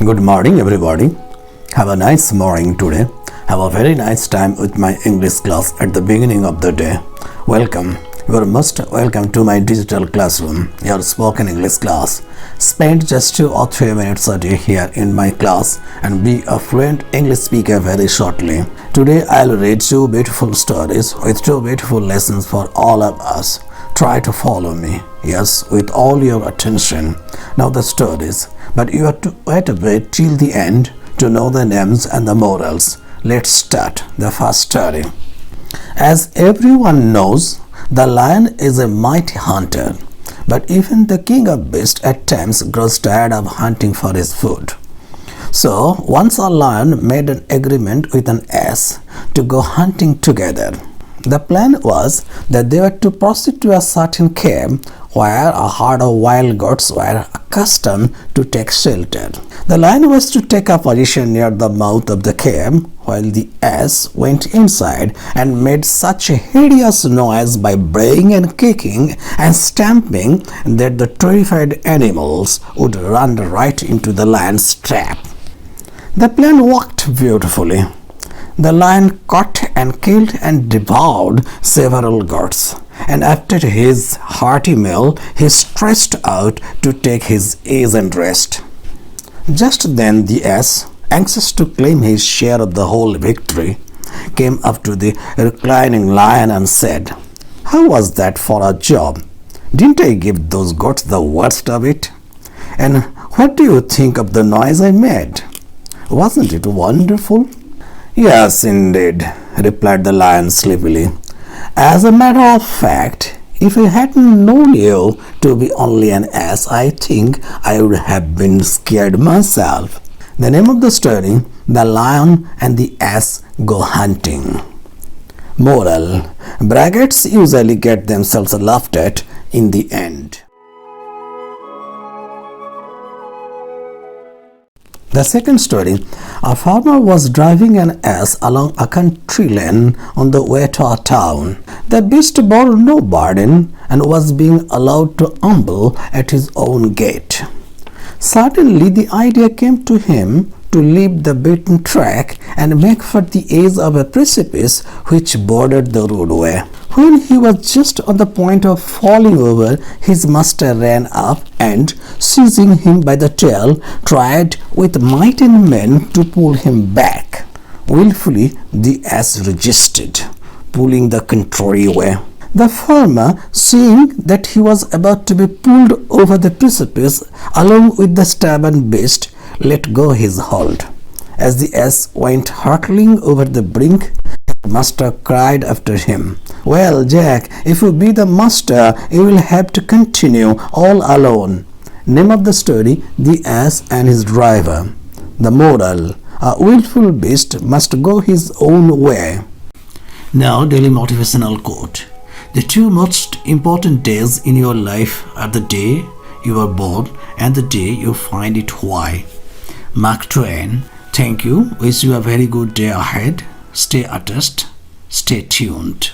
Good morning, everybody. Have a nice morning today. Have a very nice time with my English class at the beginning of the day. Welcome. You are most welcome to my digital classroom, your spoken English class. Spend just 2 or 3 minutes a day here in my class and be a fluent English speaker very shortly. Today I'll read 2 beautiful stories with 2 beautiful lessons for all of us. Try to follow me, yes, with all your attention. Now the stories, but you have to wait a bit till the end to know the names and the morals. Let's start the first story. As everyone knows, the lion is a mighty hunter, but even the king of beasts at times grows tired of hunting for his food. So once a lion made an agreement with an ass to go hunting together. The plan was that they were to proceed to a certain cave where a herd of wild goats were accustomed to take shelter. The lion was to take a position near the mouth of the cave, while the ass went inside and made such a hideous noise by braying and kicking and stamping that the terrified animals would run right into the lion's trap. The plan worked beautifully. The lion caught and killed and devoured several goats, and after his hearty meal, he stretched out to take his ease and rest. Just then the ass, anxious to claim his share of the whole victory, came up to the reclining lion and said, "How was that for a job? Didn't I give those goats the worst of it? And what do you think of the noise I made? Wasn't it wonderful?" "Yes, indeed," replied the lion sleepily. "As a matter of fact, if I hadn't known you to be only an ass, I think I would have been scared myself." The name of the story, The Lion and the Ass Go Hunting. Moral: braggarts usually get themselves laughed at in the end. The second story, a farmer was driving an ass along a country lane on the way to a town. The beast bore no burden and was being allowed to amble at his own gait. Suddenly the idea came to him to leave the beaten track and make for the edge of a precipice which bordered the roadway. When he was just on the point of falling over, his master ran up and, seizing him by the tail, tried with might and main to pull him back. Willfully the ass resisted, pulling the contrary way. The farmer, seeing that he was about to be pulled over the precipice along with the stubborn beast, let go his hold. As the ass went hurtling over the brink, his master cried after him, "Well, Jack, if you be the master, you will have to continue all alone." Name of the story, The Ass and His Driver. The moral: a willful beast must go his own way. Now, daily motivational quote. The 2 most important days in your life are the day you are born and the day you find it. Why? Mark Twain. Thank you. Wish you a very good day ahead. Stay attached. Stay tuned.